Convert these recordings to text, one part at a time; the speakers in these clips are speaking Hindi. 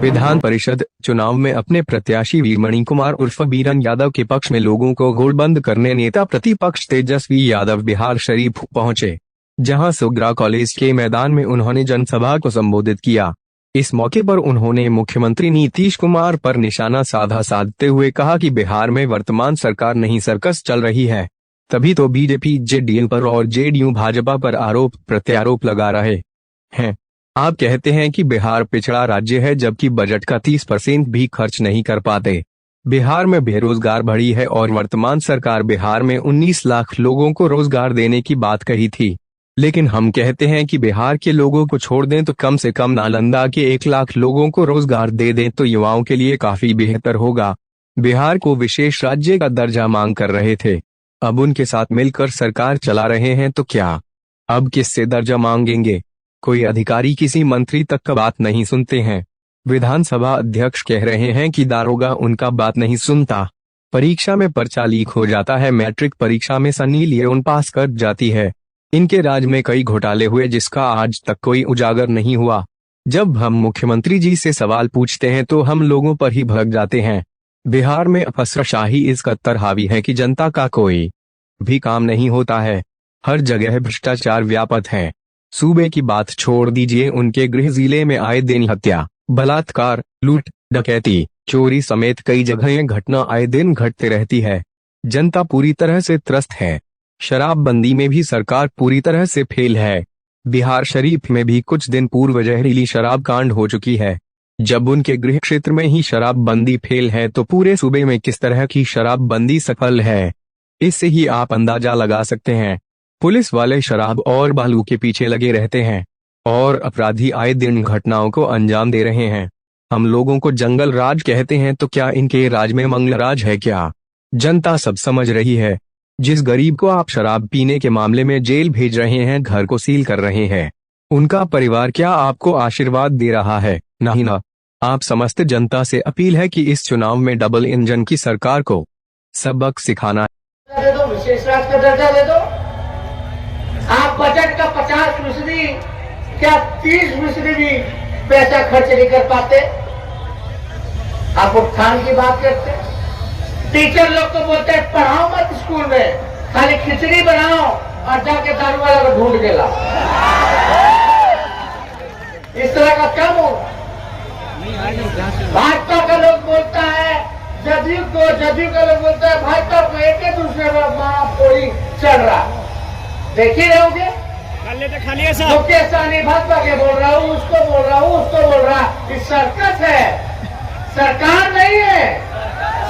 विधान परिषद चुनाव में अपने प्रत्याशी वीरमणि कुमार उर्फ बीरन यादव के पक्ष में लोगों को गोलबंद करने नेता प्रतिपक्ष तेजस्वी यादव बिहार शरीफ पहुंचे, जहां सुग्रा कॉलेज के मैदान में उन्होंने जनसभा को संबोधित किया। इस मौके पर उन्होंने मुख्यमंत्री नीतीश कुमार पर निशाना साधते हुए कहा कि बिहार में वर्तमान सरकार नहीं सर्कस चल रही है, तभी तो बीजेपी जेडीयू पर और जेडीयू भाजपा पर आरोप प्रत्यारोप लगा रहे हैं। आप कहते हैं कि बिहार पिछड़ा राज्य है, जबकि बजट का 30% भी खर्च नहीं कर पाते। बिहार में बेरोजगार बढ़ी है और वर्तमान सरकार बिहार में 19 लाख लोगों को रोजगार देने की बात कही थी, लेकिन हम कहते हैं कि बिहार के लोगों को छोड़ दें तो कम से कम नालंदा के 1 लाख लोगों को रोजगार दे दें तो युवाओं के लिए काफी बेहतर होगा। बिहार को विशेष राज्य का दर्जा मांग कर रहे थे, अब उनके साथ मिलकर सरकार चला रहे हैं तो क्या अब किससे दर्जा मांगेंगे? कोई अधिकारी किसी मंत्री तक का बात नहीं सुनते हैं। विधानसभा अध्यक्ष कह रहे हैं कि दारोगा उनका बात नहीं सुनता। परीक्षा में पर्चा लीक हो जाता है, मैट्रिक परीक्षा में सनी लियोन पास कर जाती है। इनके राज में कई घोटाले हुए जिसका आज तक कोई उजागर नहीं हुआ। जब हम मुख्यमंत्री जी से सवाल पूछते हैं तो हम लोगों पर ही भड़क जाते हैं। बिहार में अफसरशाही इस कद्र हावी है कि जनता का कोई भी काम नहीं होता है। हर जगह भ्रष्टाचार व्याप्त है। सूबे की बात छोड़ दीजिए, उनके गृह जिले में आए दिन हत्या, बलात्कार, लूट, डकैती, चोरी समेत कई जगह घटना आए दिन घटते रहती है। जनता पूरी तरह से त्रस्त है। शराबबंदी में भी सरकार पूरी तरह से फेल है। बिहार शरीफ में भी कुछ दिन पूर्व जहरीली शराब कांड हो चुकी है। जब उनके गृह क्षेत्र में ही शराबबंदी फेल है तो पूरे सूबे में किस तरह की शराबबंदी सफल है, इससे ही आप अंदाजा लगा सकते हैं। पुलिस वाले शराब और बालू के पीछे लगे रहते हैं और अपराधी आए दिन घटनाओं को अंजाम दे रहे हैं। हम लोगों को जंगल राज कहते हैं तो क्या इनके राज में मंगल राज है क्या? जनता सब समझ रही है। जिस गरीब को आप शराब पीने के मामले में जेल भेज रहे हैं, घर को सील कर रहे हैं, उनका परिवार क्या आपको आशीर्वाद दे रहा है? नहीं ना। आप समस्त जनता से अपील है कि इस चुनाव में डबल इंजन की सरकार को सबक सिखाना दे दो, विशेष राज्य का दर्जा दे दो। आप बजट का 50% क्या 30% भी पैसा खर्च नहीं कर पाते। आप उत्थान की बात करते हैं। टीचर लोग को बोलते हैं पढ़ाओ मत स्कूल में, खाली खिचड़ी बनाओ और जाके दारू वाला को ढूंढ के लाओ। इस तरह का काम होगा। भाजपा का लोग बोलता है जदयू का लोग बोलता है भाजपा को, एक दूसरे पर कोई चढ़ रहा। देख ही रहोगे, मुकेश सहनी भाजपा के बोल रहा हूँ, उसको बोल रहा हूँ, उसको बोल रहा। इस सर्कस है, सरकार नहीं है,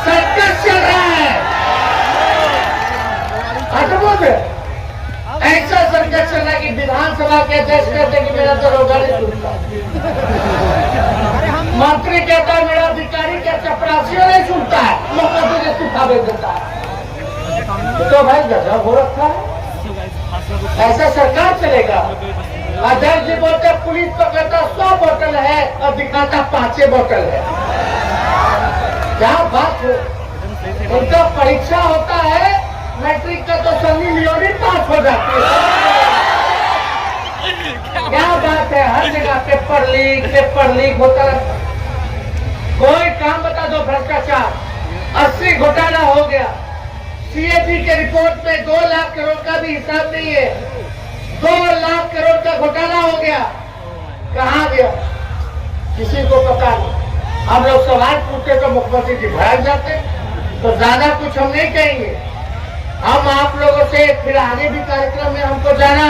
सर्कस चल रहा है। अद्भुत ऐसा सर्कस चल रहा है कि विधानसभा के अध्यक्ष कहते कि मेरा दरोगा नहीं सुनता, मंत्री कहता है मेरा अधिकारी क्या चपरासियों नहीं सुनता है, मुख्यमंत्री इस्तीफा भेज देता है। तो भाई गजब हो रखा है। ऐसा सरकार चलेगा? अध्यक्ष जी बोलते पुलिस पकड़ता 100 बोतल है और दिखाता 5 बोतल है। क्या बात हो। उनका परीक्षा होता है मैट्रिक का तो सनी लियोन ही पास हो जाती है। क्या बात है, हर जगह पेपर लीक होता है। कोई काम बता दो भ्रष्टाचार, 80 घोटाला हो गया। सीएजी के रिपोर्ट में 2 लाख करोड़ का भी हिसाब नहीं है। 2 लाख करोड़ का घोटाला हो गया, कहाँ गया किसी को पता नहीं। हम लोग सवाल पूछते तो मुख्यमंत्री जी भड़क जाते। तो ज्यादा कुछ हम नहीं कहेंगे। हम आप लोगों से फिर आगे भी कार्यक्रम में हमको जाना